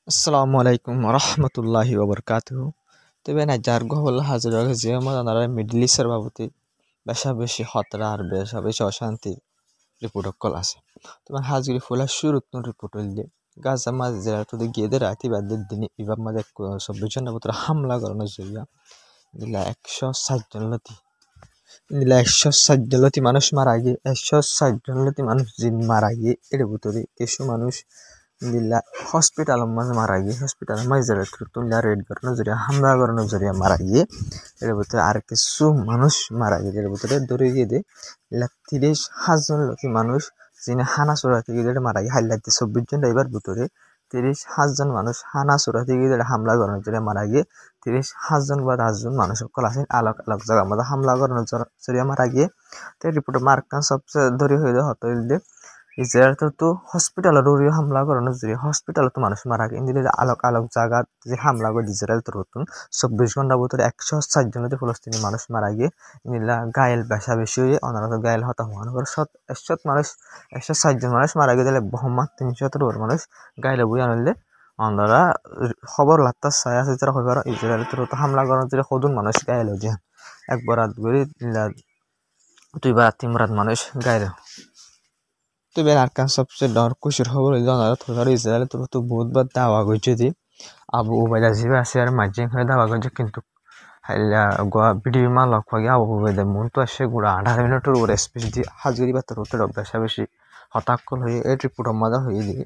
আসসালামু আলাইকুম রহমতুল্লাহি ওবরকাতুহু তবে না যার গহল হাজির যে আমাদের মিডল ইস্টের বাবতি বেশা বেশি খতরা আর বেশা বেশি অশান্তি রিপোর্ট কল আছে তোমার হাজির ফুলা শুরু রিপোর্ট হইলে গাজা মাঝ জেলা তো গিয়ে দে রাতি বাদের দিনে এবার মাঝে 24 জন হামলা করানোর জরিয়া দিলা 160 জন লতি দিলা 160 জন লতি মানুষ মারা গিয়ে 160 জন লতি মানুষ জিন মারা গিয়ে এর ভিতরে কিছু মানুষ দিলা হসপিটাল মাঝে মারা গিয়ে হসপিটাল মাঝে তুলিয়া রেড করানো জরিয়া হামলা করানোর জরিয়া মারা গিয়ে এর ভিতরে আর কিছু মানুষ মারা গিয়ে এর ভিতরে ধরে গিয়ে দে 30,000 লোক মানুষ যিনি হানা চোরা থেকে মারা গিয়ে হাইলাইতে 24 জন ড্রাইভার ভিতরে 30,000 মানুষ হানা চোরা থেকে হামলা করানোর জরিয়া মারা গিয়ে 30,000 বা 10 জন মানুষ সকল আছেন আলাগ আলাগ জায়গার মধ্যে হামলা করানোর জরিয়া মারা গিয়ে তো রিপোর্টে মার্কান সবচেয়ে ধরে হয়ে হতো ইসরায়েল তো হসপিটালের উপরে হামলা করানোর জন্য হসপিটালে তো মানুষ মারা গিয়ে ইন্দিলে আলোক আলোক জায়গা যে হামলা করে ইসরায়েল তো নতুন 24 ঘন্টার ভিতরে 160 জনের ফলস্তিনি মানুষ মারা গিয়ে ইন্দিলা গায়েল বেশা বেশি হয়ে অনারত গায়েল হতা হওয়ানো করে 160 জন মানুষ মারা গিয়ে দিলে মোহাম্মদ 300 মানুষ গায়েলে বই আনলে অন্যরা খবর লাগতা চাই আছে যারা হইবার ইসরায়েল তো হামলা করানোর জন্য সদুন মানুষ গায়েল হয়ে যায় একবার রাত করে 2 বার 3 রাত মানুষ গায়েল তবে আরকান সবচেয়ে ডর খুশির খবর হইল থর ইসরায়েল তো বহুতবার দাওয়া করছে যে আবু উবাইদা জিবে আছে আর মাঝে হয়ে দাওয়া করছে কিন্তু ভিডিও মা লক পাগে আবু উবাইদা মন তো আসে গুড়া 18 মিনিটের ওর স্পেস দিয়ে হাজগিরি বা তোর বেশা বেশি হতাক্কল হয়ে এই রিপোর্টের মজা হয়ে দিয়ে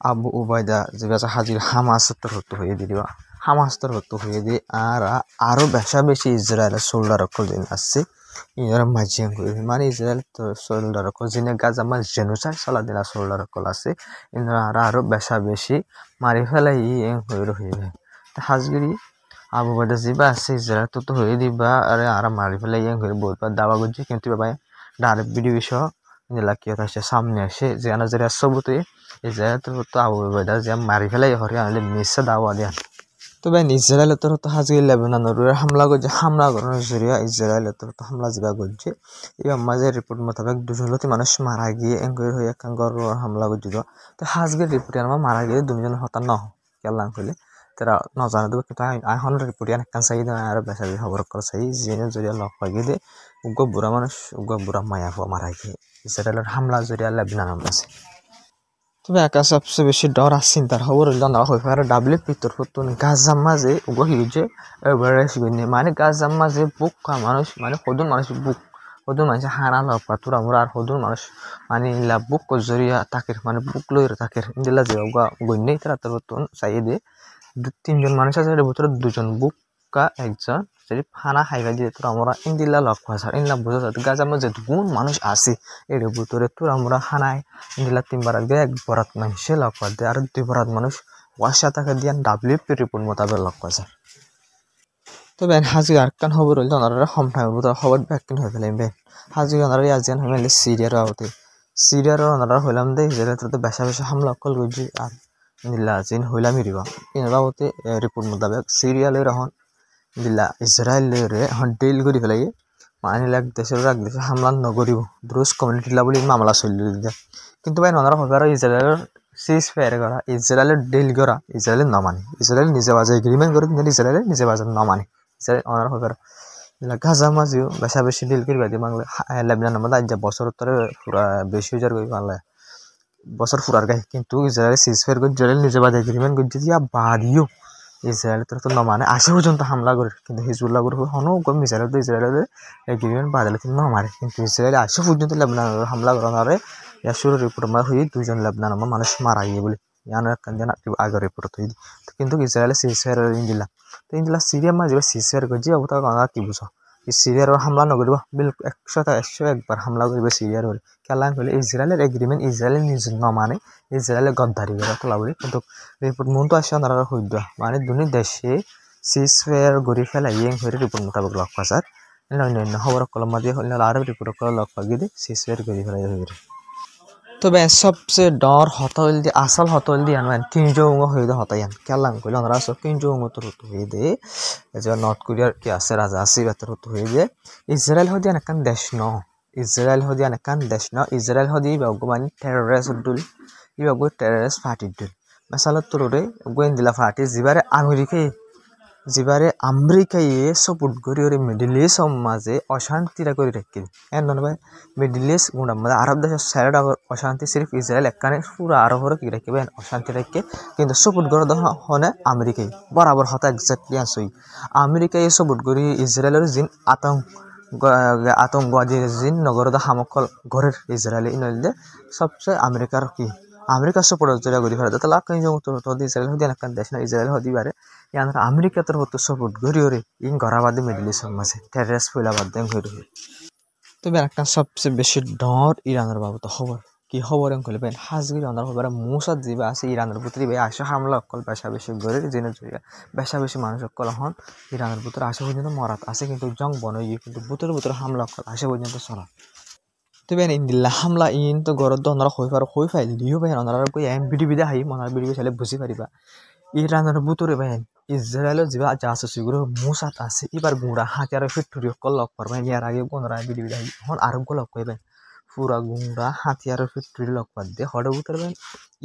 আবু উবাইদা যে বেশা হাজির হামাস তোর হতো হয়ে দিবা হামাস তোর হতো হয়ে দিয়ে আর আরো বেশা বেশি ইসরায়েলের সোল্ডার অক্ষর দিন আসছে ইনারা মাঝিয়াং মানে ইসরায়েল তো সোল্ডার অক্ষর যিনি গাজা মাঝ জেনুসাইড সালা দিনা সোল্ডার অক্ষর আছে ইনারা আরো বেশা বেশি মারি ফেলাই হয়ে রহিবে হাজগিরি আবু বাদা যিবা আছে ইসরায়েল তো হয়ে দিবা আরে আর মারি ফেলাই হয়ে বহুতবার দাবা করছে কিন্তু বাবা ডাইরেক্ট ভিডিও সহ লাকিয়ত আসে সামনে আসে যে আনা যে সবতে ইসরায়েল তো আবু বাদা যে মারি ফেলাই হরে আনলে মিসে দাওয়া দেন তবে ইসরায়েল তো হাজির লেবাননের হামলা করছে হামলা করানোর জরিয়া ইসরায়েল তো হামলা যাবা করছে এবার মাঝে রিপোর্ট মোতাবেক 2 জন মানুষ মারা গিয়ে এঙ্গের হয়ে এক হামলা করছিল তো হাজগের রিপোর্টে আমার মারা গিয়ে 2 জন হতা ন কেলাং হইলে তারা নজানা দেবো কিন্তু এখন রিপোর্ট একখান চাই আর বেশা খবর করা চাই জেনে জরিয়া লক পাই দে উগ্র বুড়া মানুষ উগ্র বুড়া মায়া মারা গিয়ে ইসরায়েলের হামলা জরিয়া লেবানন আছে তবে একা সবচেয়ে বেশি ডর আর চিন্তার খবর হইল না হয়ে পারে ডাবলে পিতর ফতুন গাজার মাঝে উগো হিউজে এভারেস্ট গইনে মানে গাজার মাঝে বুক মানুষ মানে সদুন মানুষ বুক সদুন মানুষ হানা লগ পাতুর আমরা আর সদুন মানুষ মানে ইলা বুক জরিয়া তাকের মানে বুক লই তাকের ইন্দিলা যে উগা গইনে তারা তোর ফতুন চাই দে 3 জন মানুষ আছে এর ভিতরে 2 জন বুক কা একজন যদি ফানা খাইবা দিয়ে তোর আমরা ইন্দিলা লগ পাসার ইনলা বুঝা যায় গাজার মাঝে কোন মানুষ আছে এর ভিতরে তোর আমরা খানায় ইন্দিলা 3 বার আগে 1 বরাত মানুষে লগ পাতে আর 2 বরাত মানুষ ওয়াশা তাকে দিয়ে ডাব্লিউপি রিপোর্ট মোতাবেক লগ পাসার তবে হাজি আরকান খবর হইল ওনারা সময় খবর ব্যাকিন হয়ে ফেলেন বে হাজি ওনারা আজিয়ান হইলে সিরিয়ার আওতে সিরিয়ার ওনারা হইলাম দে যেটা তো বেশা বেশা হামলা কল করছি আর দিল্লা জিন হইলাম ইরিবা ইনার বাবতে রিপোর্ট মোতাবেক সিরিয়ালের এখন দিল্লা ইসরায়েলের এখন ডিল করে ফেলাই মানে দেশের হামলা নগরিব দ্রুজ কমিউনিটি বলে মামলা চলি দিয়া কিন্তু ভাই ওনারা হইবার ইসরায়েলের সিজ ফায়ার করা ইসরায়েলের ডিল করা ইসরায়েলের নমানে ইসরায়েল নিজে বাজে এগ্রিমেন্ট করে কিন্তু ইসরায়েলের নিজে বাজে নমানে ইসরায়েল ওনারা হইবার গাজা মাঝিও বেশা বেশি ডিল করি বাদি বাংলা লেবাননের মধ্যে আজ বছর ধরে পুরা 20,000 করে বাংলা বছর ফুরার গায়ে কিন্তু ইসরায়েল সিজ ফায়ার করে ইসরায়েল নিজে বাজে এগ্রিমেন্ট করছে দিয়া বাদিও ইসরায়েল তো নমানে 80 পর্যন্ত হামলা করে কিন্তু হিজবুল্লাহ গ্রুপ হনো কম ইসরায়েল তো ইসরায়েলের এগ্রিমেন্ট বাদালে কিন্তু নমারে কিন্তু ইসরায়েল 80 পর্যন্ত লেবাননের হামলা করার শুরু রিপোর্ট আমার হয়ে 2 জন লেবানন মানুষ মারা গিয়ে বলে ইয়ানো একখান দিন আগের রিপোর্ট হয়ে কিন্তু ইসরায়েল সিজ ফায়ার ইন্দিলা তো ইন্দিলা সিরিয়া মাঝে সিজ ফায়ার করছে অবতা কি বুঝো সিরিয়ার হামলা নকরিব বিল 101 হামলা করবে সিরিয়ার কেলাং হলে ইসরায়েলের এগ্রিমেন্ট ইসরায়েল নিজে নমানে ইসরায়েলের গদ্দারি করে তোলা বলে কিন্তু রিপোর্ট মন তো আসে ওনারা সদ্য মানে দুনি দেশে সিজ ফায়ার গড়ি ফেলাই হয়ে রিপোর্ট মোতাবেক লক পাচার অন্যান্য খবর কলমা দিয়ে হলে আরও রিপোর্ট করে লক পাগি দিয়ে সিজ ফায়ার গড়ি ফেলাই হয়ে তবে সবচেয়ে ডর হতল দিয়ে আসল হতল দিয়ে আনবেন 3 হয়ে দে হতাইন কেলাং কইলে ওনারা সব 3 তো হয়ে দে যে নর্থ কোরিয়ার কি আছে রাজা আছে বেতর হয়ে দে ইসরায়েল হদিয়ান একখান দেশ ন ইসরায়েল হদিয়ান একখান দেশ ন ইসরায়েল হদি ভগবান টেররিস্ট দুল ইবাগো টেররিস্ট পার্টি দুল মেসালত তোরে গোয়েন্দিলা ফাটি জিবারে আমেরিকায়ে সাপোর্ট করি ওরে মিডল ইস্ট মাঝে অশান্তিরা করে রাখি এন নয় মিডল ইস্ট গুণা মানে আরব দেশের সাইড অশান্তি সির্ফ ইসরায়েল একখানে পুরো আরব হরে কি রাখবে অশান্তি রাখে কিন্তু সাপোর্ট করে হনে আমেরিকায় বরাবর হতা এক্স্যাক্টলি আসই আমেরিকায় সাপোর্ট করি ইসরায়েলের জিন আতঙ্কবাদী জিন নগরদ হামকল ঘরের ইসরায়েলি ইনলে সবচেয়ে আমেরিকার কি আমেরিকা সাপোর্ট জোড়া করি ফেলে তাহলে কাই জমত তো ইসরায়েল হদি একখান দেশ না ইসরায়েল হদি পারে ইয়ান আমেরিকা তোর হতো সাপোর্ট করি ওরে ইন গড়াবাদে মিডল ইস্ট মাঝে টেররিস্ট ফইলাবাদ দেন হইরে তবে একটা সবচেয়ে বেশি ডর ইরানের বাবদ খবর কি খবর এম কইলে হাজগির অনার খবর মুসাদ জিবা আছে ইরানের ভিতরে বে আসে হামলা অকল বেশা বেশি গরে জেনে জড়িয়া বেশা বেশি মানুষ অকল হন ইরানের ভিতরে আসে পর্যন্ত মরাত আছে কিন্তু জং বনই কিন্তু ভিতরে হামলা অকল আসে পর্যন্ত চলা তবে ইন্দিল্লা হামলা ইন তো গরদ অনারা হই ফাইল দিও ভাই অনারা কই এম বিডি হাই মনার বিডি চাইলে বুঝি পারিবা ইরানের ভিতরে ভাই ইসরায়েলের যা জাসুসি গুলো মুসাদ আছে এবার গুঁড়া হাতিয়ার ফ্যাক্টরি অকল লক পারবেন ইয়ার আগে কোনরা বিডি হাই হন আরো লক কইবেন পুরা গুঁড়া হাতিয়ারের ফ্যাক্টরি লক পার দিয়ে হড়ে উতরবেন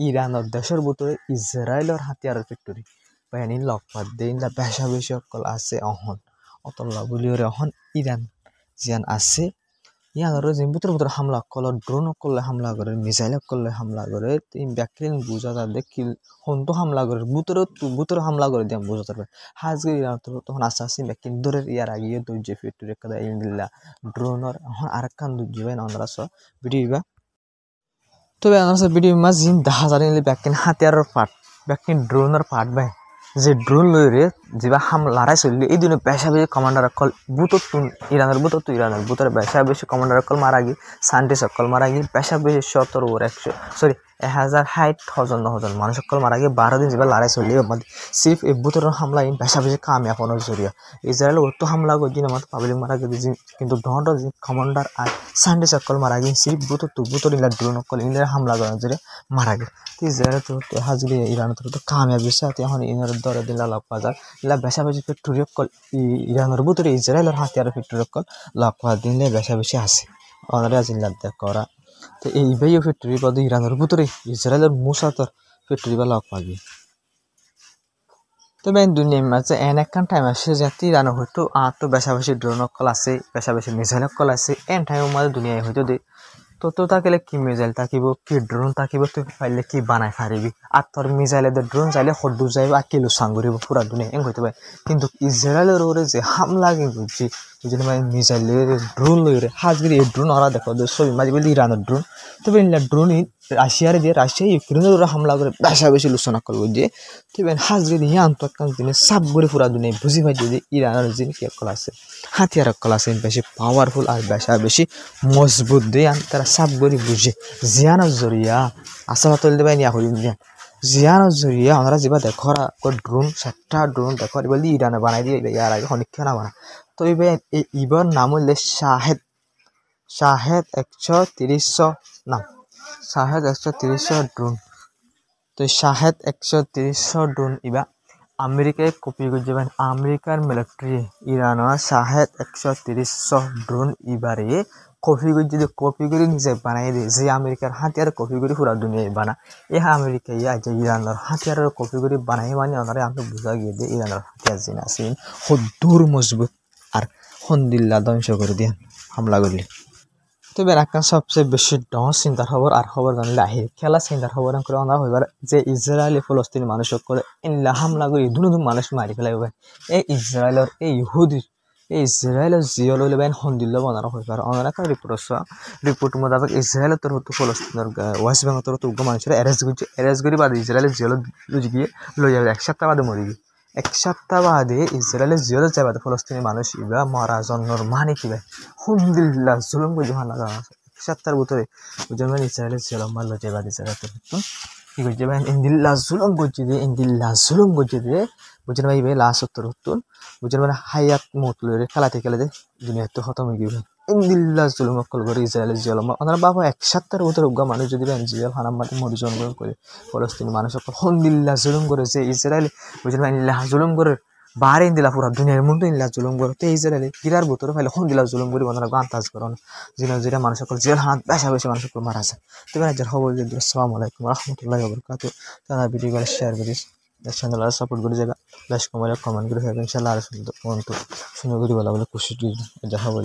ইরানের দেশের ভিতরে ইসরায়েলের হাতিয়ারের ফ্যাক্টরি বাহিনী লক পার দিয়ে ইন্দা বেশা বেশি অকল আছে অহন অতল্লা বলিওরে অহন ইরান জিয়ান আছে ইয়ার যে ভিতরে হামলা করলে ড্রোন করলে হামলা করে মিসাইল করলে হামলা করে ব্যাকরিন বুঝা তাদের কিল হন্ত হামলা করে ভিতরে হামলা করে দিয়ে বুঝা যাবে হাজগে ইরান তখন আস্তে আস্তে ব্যাকরিন ধরে ইয়ার আগে দুই ফ্যাক্টরি কাদা ইন্দিল্লা ড্রোনর এখন আরেকখান দুই আমরা সব ভিডিও তবে আমরা ভিডিও মাছ জিন দেখা জানি ব্যাকরিন হাতিয়ারের পার্ট ব্যাকরিন ড্রোনের পার্ট ভাই যে ড্রোন লইরে যেবা লড়াই চললে এই দিনে বেশা বেশি কমান্ডার অকল ইরানের ইরানের বুতরে বেশা বেশি কমান্ডার অকল মারা গিয়ে সায়েন্টিস্ট অকল মারা গিয়ে বেশা বেশি 1060,000 মানুষ অকল মারা গিয়ে 12 দিন যেবা লড়াই চললে সির্ফ এই বুতরের হামলা ইন বেশা বেশি কামিয়াব হওয়ার জরিয়া ইসরায়েল অত হামলা করে দিন আমার পাবলিক মারা গিয়ে কিন্তু ডর কমান্ডার আর সায়েন্টিস্ট অকল মারা গিয়ে সির্ফ বুতর ইলা ড্রোন অকল ইনলে হামলা করার জরিয়া মারা গিয়ে ইসরায়েল তো হাজরি ইরান তো কামিয়াব বিষয় এখন ইনার দরে দিন লাভ পাওয়া যায় ইলা বেশা বেশি ফ্যাক্টরি অকল ইরানের ভিতরে ইসরায়েলের হাতিয়ার ফ্যাক্টরি অকল লাভ পাওয়া দিলে বেশা বেশি আছে অনারে আজিন লাভ দেখ করা তো এইভাবে ফ্যাক্টরি বাদ ইরানের ভিতরে ইসরায়েলের মুসাতর ফ্যাক্টরি বা লাভ পাবি তবে দুনিয়ার মাঝে একখান টাইম আসে যে ইরানের হয়তো তো বেশা বেশি ড্রোন অকল আছে বেশা বেশি মিসাইল অকল আছে টাইমের মাঝে দুনিয়ায় হয়তো দে তো থাকিলে কি মিসাইল থাকিব কি ড্রোন থাকিব তুই পাইলে কি বানাই পারিবি আর তোর মিসাইলে ড্রোন চাইলে সদ্দূর যাইব আর কিলো সাঙ্গুরিব পুরা দুনিয়া হইতে পারে কিন্তু ইসরায়েলের ওরে যে হামলা করছি বুঝলি মানে মিসাইলের ড্রোন লইরে হাজগিরি এই ড্রোন ওরা দেখো ছবি মাঝে বলি ইরানের ড্রোন তবে ড্রোন রাশিয়ার দিয়ে রাশিয়া ইউক্রেনের ওরা হামলা করে বেশা বেশি লোচনা করবো যে তবে হাজগিরি আন্তঃকান দিনে সাপ করে পুরা দুনিয়া বুঝি পাই যে ইরানের যে কি অকল আছে হাতিয়ার অকল আছে বেশি পাওয়ারফুল আর বেশা বেশি মজবুত দিয়ে তারা সাপ করে বুঝে জিয়ানোর জরিয়া আশা তৈল দেবাই নিয়া করি জিয়ানোর জরিয়া আমরা যেবা দেখরা ড্রোন 7টা ড্রোন দেখো বলি ইরানে বানাই দিয়ে ইয়ার আগে অনেকক্ষণ না বানা তো ইবার নাম হইলে শাহেদ 130 নাম শাহেদ 130 ড্রোন তো শাহেদ 130 ড্রোন ইবা আমেরিকায় কপি করে যাবেন আমেরিকার মিলিটারি ইরানের শাহেদ 130 ড্রোন ইবারে কপি করে নিজে বানাই দিয়ে যে আমেরিকার হাতিয়ার কপি করে পুরা দুনিয়ায় বানা এই আমেরিকা যে ইরানের হাতিয়ারের কপি করে বানাই মানে ওনারা আমি বোঝা গিয়ে দিয়ে ইরানের হাতিয়ার জিন আছে দূর মজবুত আর হন্দিল্লা ধ্বংস করে দিয়ে হামলা করলে তবে একটা সবচেয়ে বেশি ডর চিন্তার খবর আর খবর জানলে আহির খেলা চিন্তার খবর করে আমরা হইবার যে ইসরায়েলি ফলস্তিনি মানুষ করে ইনলা হামলা করে দুনুদুম মানুষ মারি ফেলাইব এই ইসরায়েলের এই ইহুদির এই ইসরায়েলের জিও লইলে বেন হন্দিল্লা বানানো হইবার অনেক একটা রিপোর্ট মোতাবেক ইসরায়েলের তোর হতো ফলস্তিনের ওয়েস্ট বেঙ্গল তোর উগ্র মানুষের অ্যারেস্ট করি বাদে ইসরায়েলের জিও লুজি গিয়ে লই যাবে 1 সপ্তাহ বাদে মরি গিয়ে 1 সপ্তাহ বাদে ইসরায়েলের জিওলে যাবে ফলস্তিনি মানুষ ইবা মারা জন্মর মানে কি ভাই হন্দিল্লা জুলুম করে যখন লাগা 1 সপ্তাহের ভিতরে বুঝবেন ইসরায়েলের জিওল মারলো যাবে ইসরায়েলের তো কি করছে ভাই ইন্দিল্লা জুলুম করছে দিয়ে বুঝলেন ভাই ভাই লাস্ট উত্তর বুঝলেন মানে হায়াত মত লইরে খেলাতে দুনিয়া তো খতম হয়ে গেবে ইন্দিল্লা জুলুম অকল করে ইসরায়েলের জিওল ওনারা বাবা 1 সপ্তাহের ভিতরে উগ্র মানুষ যদি জিওল হানাম মাটি মরি জন্মগ্রহণ করে ফলস্তিনি মানুষ অকল হন্দিল্লা জুলুম করে যে ইসরায়েল বুঝলেন ভাই জুলুম করে বারে দিলা পুরা দুনিয়ার মন তো ইনলা জুলুম করো তো এই যে গিরার ভিতরে ফাইলে খন দিলা জুলুম করি বানারা আন্তাজ করো না যেটা মানুষ সকল জেল হাত বেশা বেশি মানুষ সকল মারা যায় তো রাজ্যের খবর দিয়ে আসসালামু আলাইকুম রহমতুল্লাহি ওয়া বারাকাতুহু তারা ভিডিও করে শেয়ার করিস চ্যানেল সাপোর্ট করে জায়গা লাইক কমেন্ট করে ইনশাআল্লাহ আর সুন্দর সুন্দর করে বলা বলে খুশি যা খবর